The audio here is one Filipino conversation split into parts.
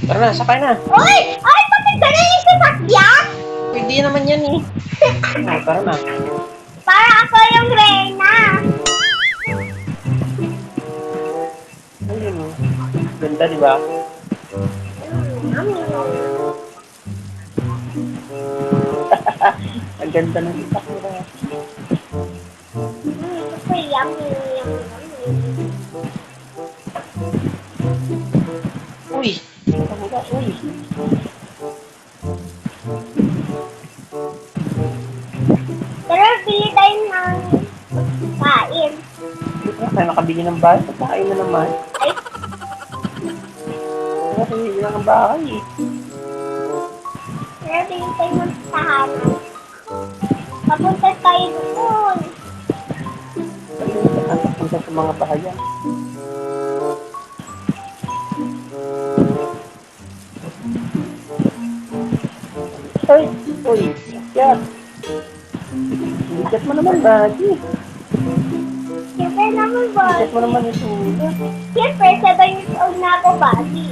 Tara na, sakay na. Uy! Ay, bakit ganun yung sasakyan? Pwede naman yan eh. Oh, tara na. Para ako yung reyna. Ayun oh. Ganda, di ba? Ang ganda ng itak nila. Super yummy, yummy, yummy. Uy! Pagbuka, uy! Pero bili tayo ng kain. Dito na tayo nakabili ng bahay. Pagkain na naman. Ay, Nakabili na ng bahay eh. pero bili tayo ng tahanan. Papunta tayo doon. Saan papunta sa mga bahayan? Ay! Uy! Yan! Likat mo naman, Bagi. Siyempre naman ba? Likat mo naman ito. Siyempre, 7 years old na ako, Bagi.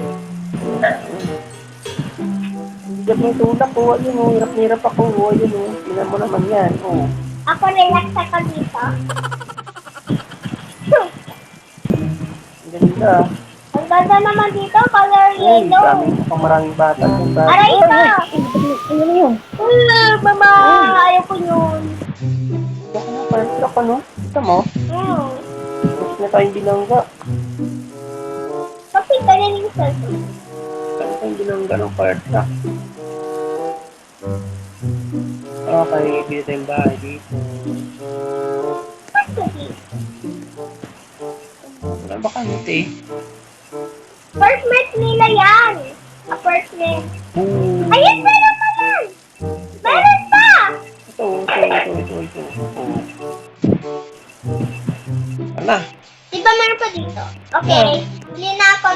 Likat mo ito. Kuha yun oh. Hirap-hirap ako. Kuha yun oh. Tingnan mo naman yan. Oh. Ako relax ako dito. Ang ganda. Ang ganda naman dito, color Ay, yellow. maraming bata. Aray ito! Ano na yun? Mama, ayaw ko yun. Baka na, parang truck ano? Kita mo? Tapos na tayong bilangga. Bakit ganun yung cellphone? Saan tayong bilangga ng fire truck? Okay, bili tayong bahay dito. Bakit dito? Wala ba kanit eh? Apartment nila yan. Apartment. Ayun, meron pa yan. Meron pa. Ito. Oh. Ano? Di ba meron pa dito? Okay. Bili na ako.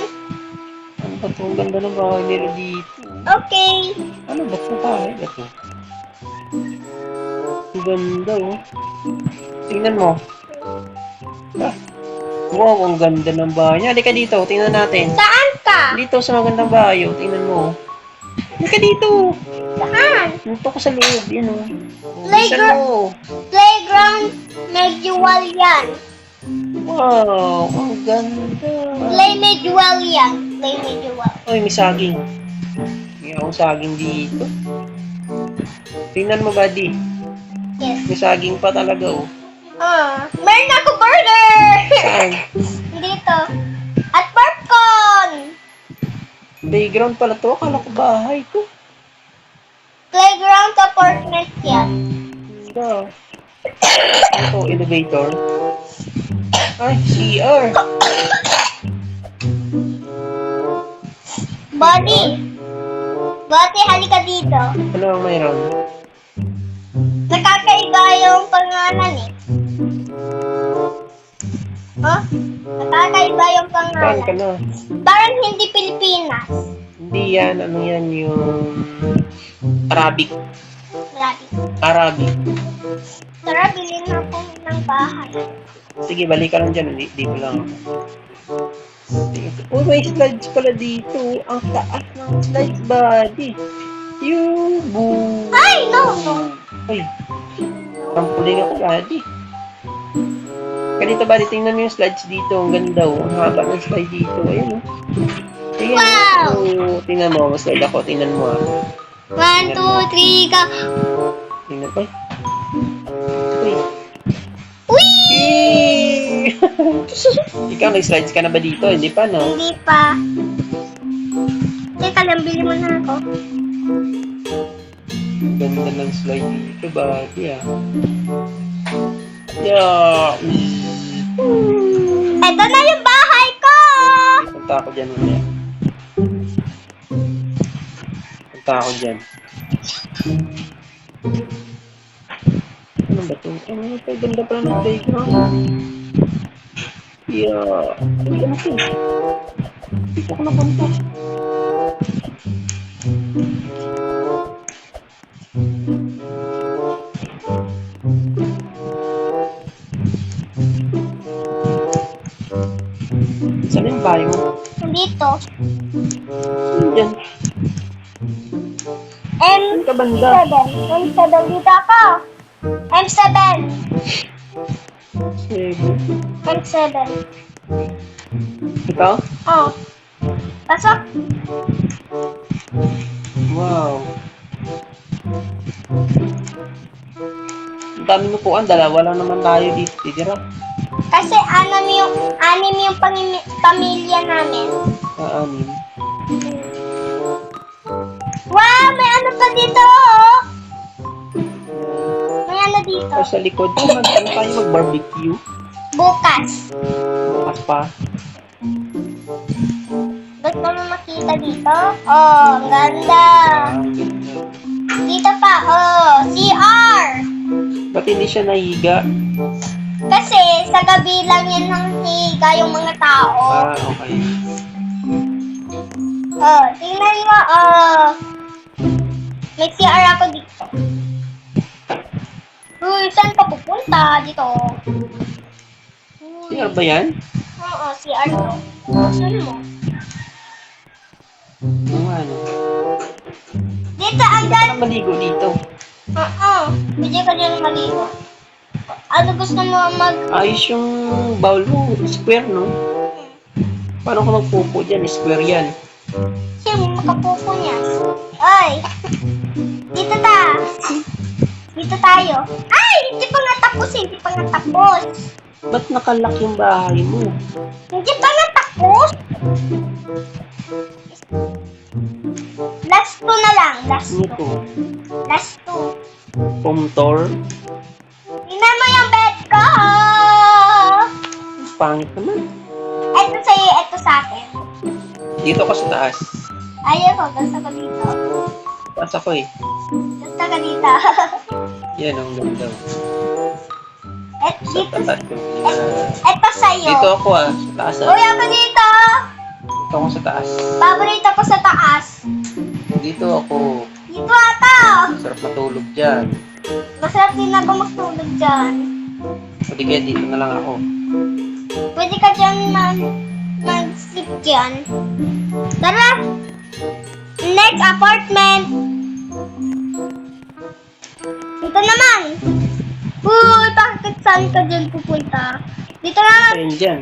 Ano ba ito? Ang ganda ng bahay nila dito. Okay. Ano ba ito bahay? Ito. Ang ganda oh. Tingnan mo. Ah. Wow, ang ganda ng bahay niya. Halika dito, tingnan natin. Saan ka? Dito sa magandang bahay, oh. Tingnan mo. Halika dito. Saan? Dito ko sa loob, yan oh. Playground. Bilisan mo. Playground medieval yan. Wow, ang ganda. Play medieval yan. Play medieval. Ay, may saging. May akong saging dito. Tingnan mo, buddy. Yes. May saging pa talaga, oh. Meron ako burger! Saan? Dito. At popcorn! Playground pala to. Akala ko bahay to. Playground apartment yan. Ganda. Ito, elevator. Ay, CR. Buddy! Buddy, halika dito. Ano ang mayroon? Nakakaiba yung pangalan eh. Huh? Nakakaiba yung Saan ka pangalan. na? Parang hindi Pilipinas. Hindi yan. Ano yan yung... Arabic. Grabe. Arabic. Tara, bilhin na ako ng bahay. Sige, balik ka lang dyan. Dito lang ako. Uy, may slides pala dito. Ang taas ng slides, buddy. Yubu. Ay, no! Uy, trampoline ako, buddy. Ganito, buddy, tingnan mo yung slides dito. Ang ganda, oh. Ang haba ng slide dito. Ayun, oh. Tingnan Wow! mo. Tingnan mo, slide ako. Tingnan mo, ah. 1, 2, 3, go! Tingnan ko. Uy. Uy! Yay! Ikaw, nag-slides ka na ba dito? Hindi pa, no? Hindi pa. Teka lang, bili mo na ako. Ganda ng slide dito, buddy, ah. Yeah. Ito na yung bahay ko! Punta ako dyan, mamaya. Punta ako dyan. Ano ba ito? Ano ito? Ganda pala ng playground. Yeah. Uy, ano ito? Dito ko napunta. Saan yung bahay mo? Dito. Yung dyan? Saan ka banda? M7. Dito ako. M7. Seven. M7. Ikaw? Oh. Pasok. Wow. Ang dami mo po, dalawa lang naman tayo dito. Titira. Kasi anim yung pamilya namin. Anim. Wow, may ano pa dito, oh. May ano dito. O sa likod, ano tayo mag-barbecue? Bukas. Bukas pa. Gusto mo makita dito? Oh, ang ganda. Dito pa, oh, CR. Ba't hindi siya nahiga? Kasi sa gabi lang yan ng higa yung mga tao. Okay. Oh, tingnan mo, oh. May CR ako dito. Uy, saan pa pupunta? Dito. CR ba yan? Oo, CR to. Saan mo? Ano? Dito, ang ganda. Saan maligo dito? Oo, hindi ka dyan maligo. Ano gusto mo Ayos yung bowl mo. Square, no? Paano ka magpupo dyan? Square yan. Sino makapupo niya? Ay! Dito ta! Dito tayo. Ay! Hindi pa nga tapos, hindi pa nga tapos. Ba't nakalock yung bahay mo? Hindi pa nga tapos. Last two na lang. Last Ano two. to? Last two. Home tour? Tingnan mo yung bed ko! Pangit naman. Ito sa'yo, ito sa akin. Dito ka sa taas. Ayaw ko, gusto ko dito. Taas ako eh. Gusto ko dito. Yan ang ganda. Sa Dito, taas. ito sa'yo. Dito ako sa taas. Uy, ako dito! Dito ako sa taas. Paborito ko sa taas. Dito ako. Dito ako! Sarap matulog dyan. Masarap din ako magtulog dyan. O di kaya dito na lang ako. Pwede ka dyan mag-sleep dyan. Tara! Next apartment! Dito naman! Uy, bakit saan ka dyan pupunta? Dito naman! Ayun dyan.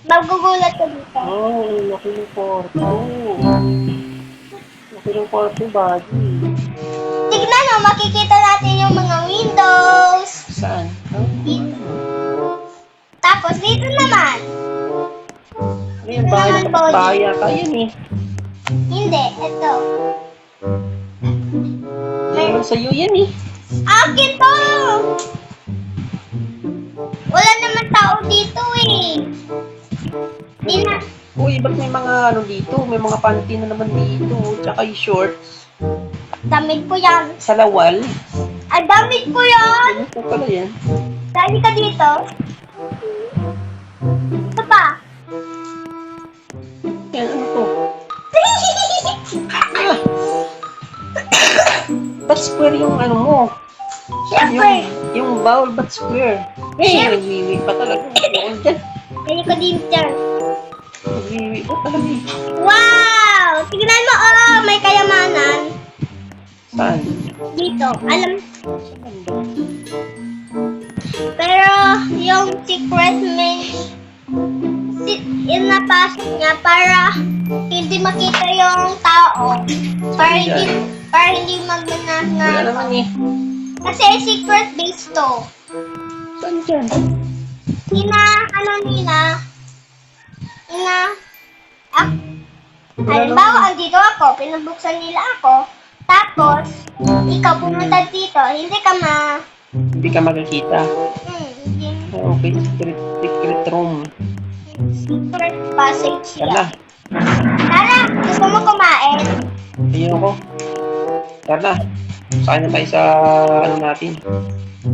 Magugulat ka dito. Oh, laki ng kwarto. Laki ng kwarto, buddy. Tignan mo, makikita natin yung mga windows. Saan? Dito. Tapos dito naman. Ano yung bahay Naman, ng kapitbahay yata yun eh. Hindi, ito. Meron sa'yo yan eh. Akin to! Wala naman tao dito eh. Di na. Uy, ba't may mga ano dito? May mga panty na naman dito. Tsaka yung shorts. Damit ko yan. Sa lawal. Ah, damit ko yan! Ano po pala yan? Dali ka dito. Ito pa. Yan, ano to? Ah! Ba't square yung ano mo? Siyempre. Yung bowl, ba't square? Eh, nagwiwi pa talaga. Noon dyan. Dali ko din dyan. Nagwiwi pa talaga eh. Wow! Tignan mo, oh, may kayamanan. Saan? Dito. Alam, Saan? pero yung secret yung napasok niya para hindi makita yung tao. Para hindi Wala magnanakaw. naman eh. Kasi secret base to. Saan dyan? Halimbawa, andito ako, pinabuksan nila ako, tapos, ikaw pumunta dito, hindi ka Hindi ka makikita. hindi, Okay, secret room. secret passage Tara yan. Tara, gusto mo kumain? Ayun ako. Tara na. Saan na tayo sa ano natin?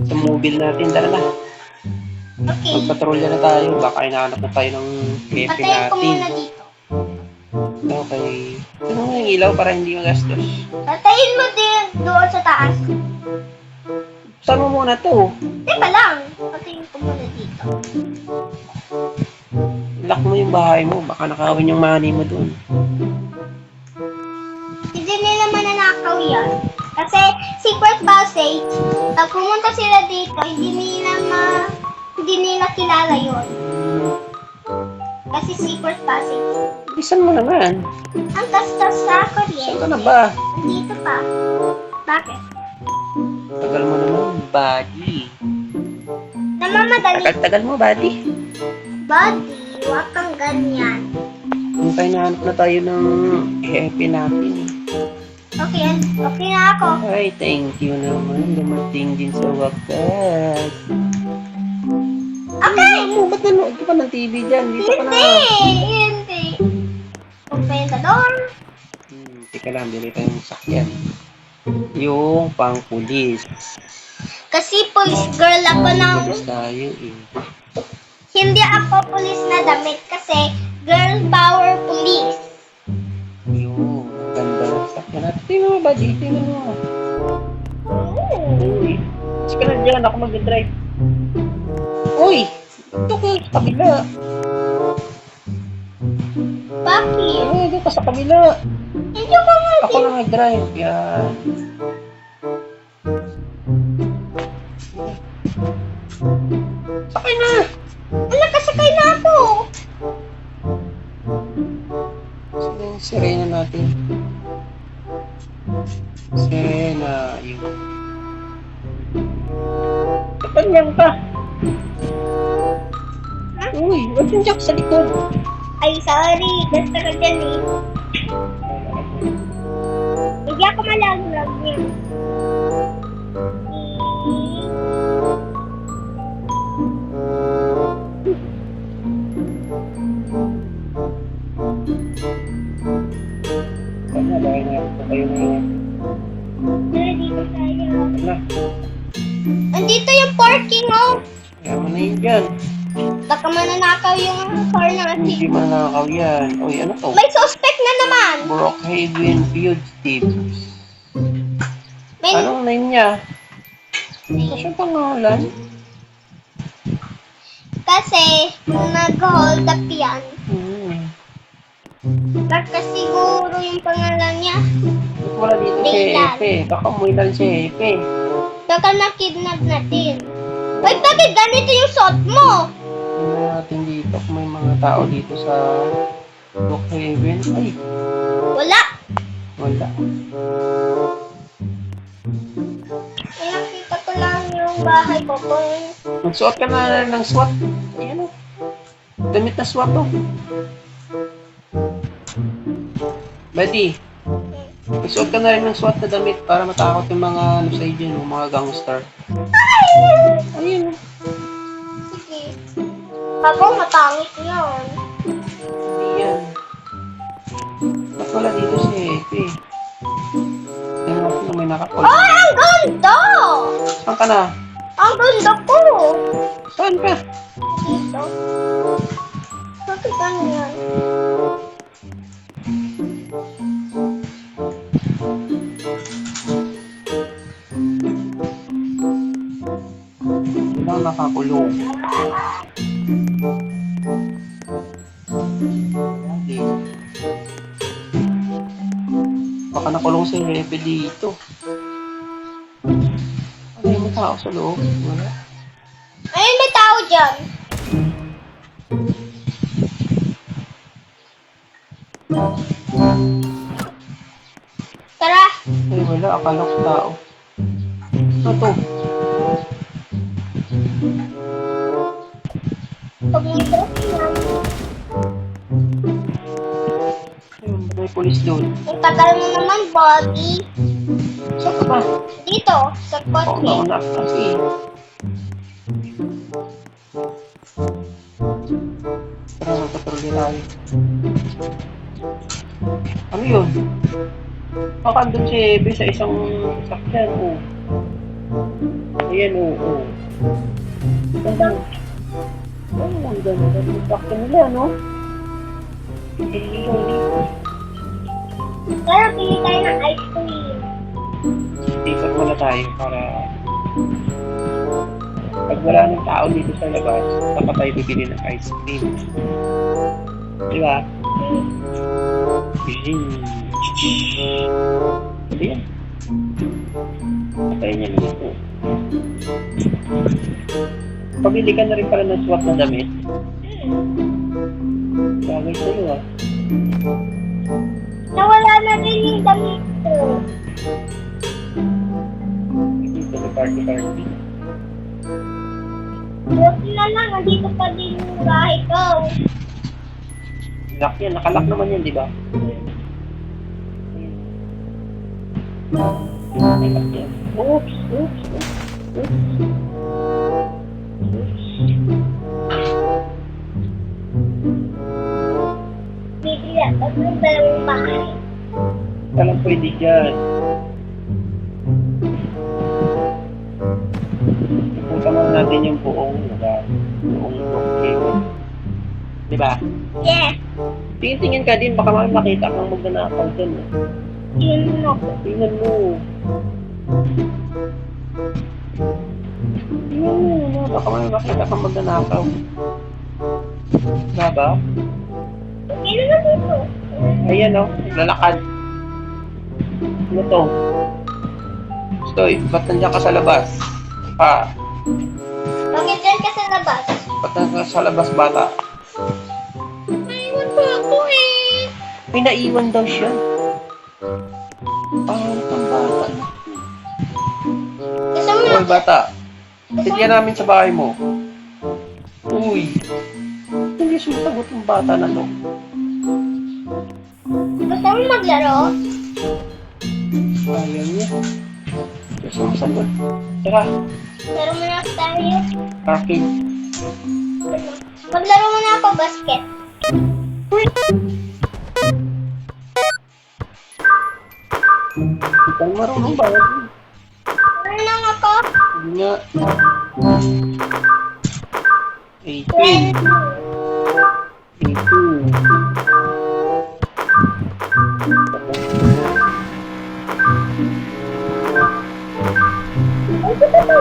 Sa mobile natin. Tara na. Okay, Magpatrolya na tayo. Baka hinahanap na tayo ng kepe patayin ko natin. muna dito. Okay. Ano mo yung ilaw para hindi magastos? Patayin mo din doon sa taas. Saan mo muna to? Teka lang, patayin ko muna dito. Lock mo yung bahay mo. Baka nakawin yung money mo dun. magnanakaw yan. Kasi secret passage, pag pumunta sila dito, hindi nila kilala yon. Kasi secret passage. Bisan mo naman. Ang tastas sa Saan kuryente. ka na ba? Dito pa. Bakit? Tagal mo naman, buddy. Namamadali. Tagal mo, buddy. Buddy, huwag kang ganyan. Hintay na hanap na tayo ng happy natin eh. Okay na ako. Ay, thank you naman. Dumating din sa wakas. Okay! Ano, ba't nanood ka pa ng TV dyan? Dito ka na. Hindi. Open the door. Teka lang, dili tayong sakyan. Yung pang-pulis. Kasi police girl ako ng... Pulis tayo eh. Hindi ako police na damit kasi girl power police. Yung ganda ng sakyan natin. Tingnan mo ba? Tingnan mo. Uy, sige na dyan. Ako mag-drive. Uy! Ito ka sa kabila. Bakit? Ay, doon ka sa kabila. Hindi ko nga. Ako lang nag-drive. Yan. Sakay na! Wala, kasakay na ako. Sige, sirena natin. Sirena, yun. Kapanyan ka. Uy, wag yung jack sa likod. Ay, sorry. Gusto ko dyan eh. Hindi ako malaglag niya. Ano, dahil na ito kayo ngayon. Tara, dito tayo. Ano? Andito yung parking, oh. Kaya mo na yun dyan. Baka mananakaw yung car natin. Hindi manakaw yan. Uy, ano to? May suspect na naman. Brookhaven Fugitives. May... Anong name niya? Kasi pangalan? Kasi, nag-hold up yan. Baka siguro yung pangalan niya. Wala dito si Tingnan. Epe. Baka umuwi lang si Epe. Baka na-kidnap natin. Uy, bakit ganito yung suot mo? Tingnan natin dito kung may mga tao dito sa Brookhaven. Ay, Wala. wala. Eh, nakita ko lang yung bahay ko. Magsuot ka na ng SWAT. Ayan o. Damit na SWAT o. Buddy, magsuot ka na rin ng SWAT na damit para matakot yung mga ano sa dyan, yung mga gangster. Ayun o. Sige. Ako, matangit yun. Hindi yan. Ba't wala dito si Epe? Tingnan natin kung may nakapag. Ay, ang ganda! Saan ka na? Ang ganda ko! Saan ka? Dito. Bakit ganyan? Walang nakakulong. Hindi. Baka nakulong si Epe dito. Ano yung tao sa loob? Wala. Ayun, may tao dyan. Tara. Ay, wala. Akala ko tao. Ano to? Pag nito, yan. Ayun, may pulis doon. Ang tagal mo naman, Bobby. Saan ka ba? Dito, sa Oo, kotse. nauna kasi. Tara, magpatrolya tayo. Ano yun? Baka andun si Ebe sa isang sasakyan, oh. Ayan, oh. Ganda. Oh, ang ganda ng sasakyan nila, no? Tara, pili tayo ng ice cream. Ikot muna tayo para pag wala ng tao dito sa labas, saka tayo bibili ng ice cream. Di ba? Ayan. Kaya niya gusto. Pabili ka na rin pala ng swap na damit. Bagay sa'yo ah. Nawala na din yung damit ko. Dito na party. Buti na lang, nandito pa din yung bahay ko. Lock yan. Nakalak naman yan, di ba? Nakalak yan. Oops. Bibili ako ng dalawang bahay. Walang pwede dyan. Ipunta muna natin yung buong lugar. Buong location. Di ba? Yes, Tingin-tingin ka din, baka makita kang magnanakaw dyan. Eh. yun mo. Tingnan mo. Tingnan mo, baka makita kang magnanakaw. Diba ba? Ano na dito? Ayan o, lalakad. Ano to? Stoy, ba't nandiyan ka sa labas? Bakit dyan ka sa labas? Ba't nandiyan ka sa labas, bata? Naiwan po ako eh. May naiwan daw siya. Pangit ang bata. Gusto mo Hoy, bata. Tigyan namin sa bahay mo. Uy. Hindi sumasagot ng bata na to. Gusto mo maglaro? Ayaw niya. Hindi sumasagot. Tara, Laro mo na tayo. arcade. Maglaro mo na ako basket. Hindi ka marunong ba? Ano lang ako? Hindi nga. 18. 20. 18. Ay, ito ba ito?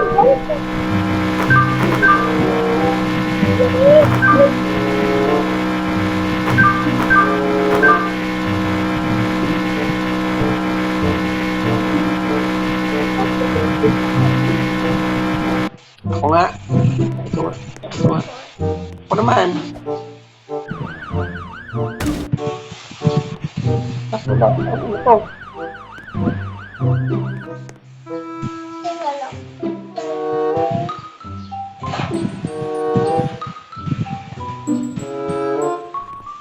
Ako nga. Ito nga. Ako naman. Ako lang. Ano ito? Teka lang.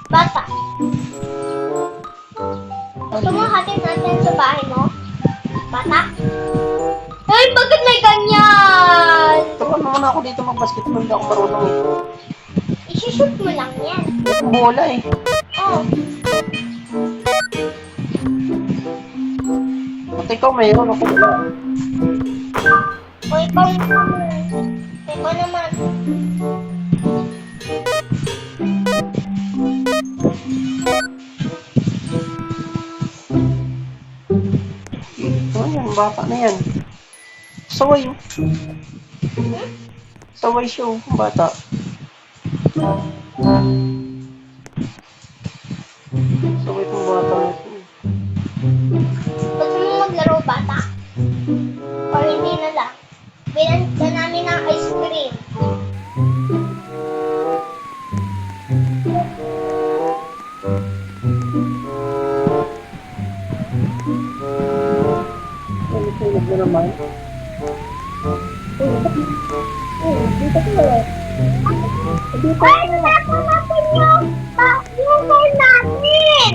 Bata. Gusto mo hatid natin sa bahay mo? Bata? Ay, bakit may ganyan? Turuan mo muna ako dito mag-basketball. Hindi ako marunong eh. Isushoot mo lang yan. Ang bola eh. Oh. At ikaw mayroon ako wala. O ikaw naman. Ikaw naman. Ano yan? Bata na yan. Saway oh. Saway siya oh. Bata. Saway itong bata na ito. Gusto mo maglaro bata? O hindi na lang? Binanta namin ng ice cream. Ano sunog na naman? Dito ko eh. Ay, tapos natin yung phone natin!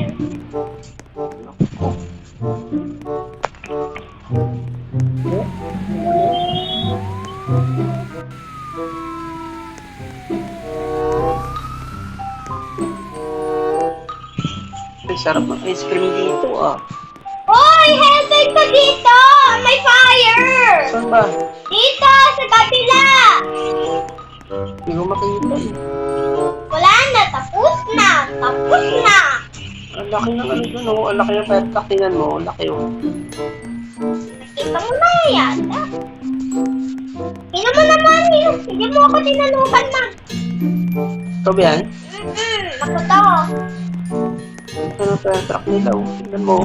Ay, sarap ng ice cream dito ah. Hoy, helping ko dito! May fire! Saan ba? Dito, sa kabila! Hindi ko makita eh. Wala na, tapos na! Tapos na! Ang laki ng ano dun oh. Ang laki ng firecrack. Tingnan mo. Ang laki oh. Nakita mo na yata. Tingnan mo naman yun. Hindi mo ako tinalukan na. Ito ba yan? Ako to. Ito ng firecrack nila oh. Tingnan mo.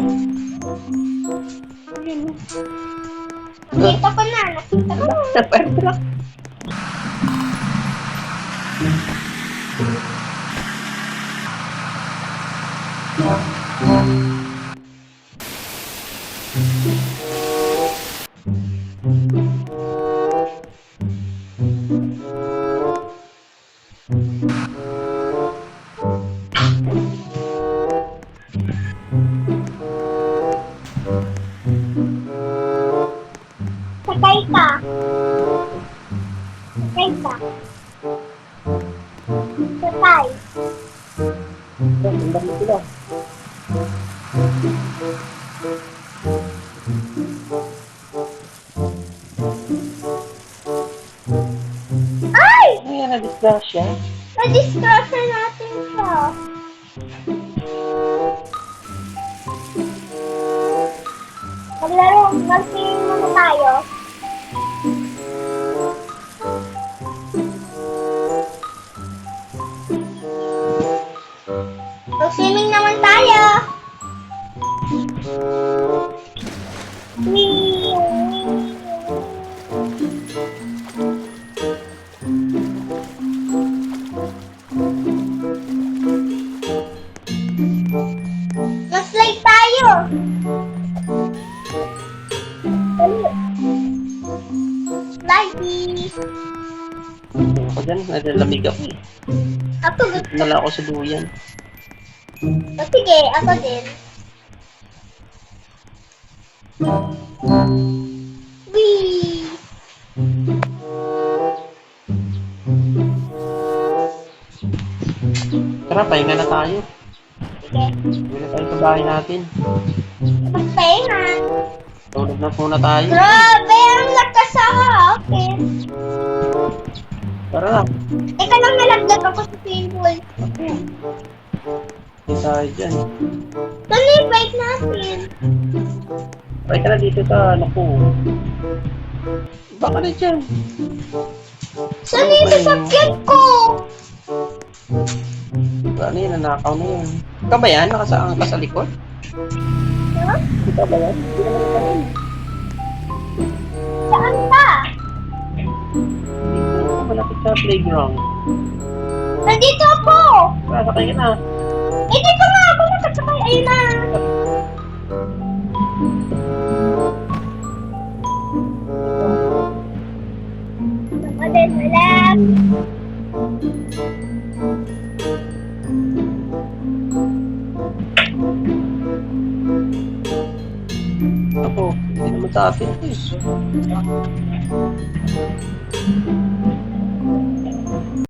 Ayan mo. Nakita ko na. Nakita ko. Sa fire truck. Sakay ka. Sakay ka. Sakay. Ang dami sila. Ay! Ayan, na-disgrasya. Na-discussion natin siya. Maglaro. Mag-swimming muna tayo. Mag-swimming naman tayo. Mag-slide tayo. Dali. Slidey. Ako dyan, nalalamig ako eh. Ako gusto. Nala ako sa duyan. Sige, ako din. Wee! Tara, pahinga na tayo. Sige. Uwi na tayo sa bahay natin. Magpahinga. Tulog na muna tayo. Grabe, ang lakas sa akin. Tara na. Ika lang nalagdag ako sa swimming pool. Hindi tayo dyan. Saan na yung bike natin? Ay ka na dito sa ano ko. Baka na dyan. Saan na yung sasakyan ko? Ano yun, nanakaw na yun. Ikaw ba yan? Nakasaan ka sa likod? Ha? Ikaw ba yan? Hindi naman ikaw yan. Saan ka? Dito, malapit sa playground. Nandito ako! Sasakay ka na. Eh, dito nga ako nakasakay. Ayun na. Namadal na lang. Ako, hindi naman sa atin. Eh.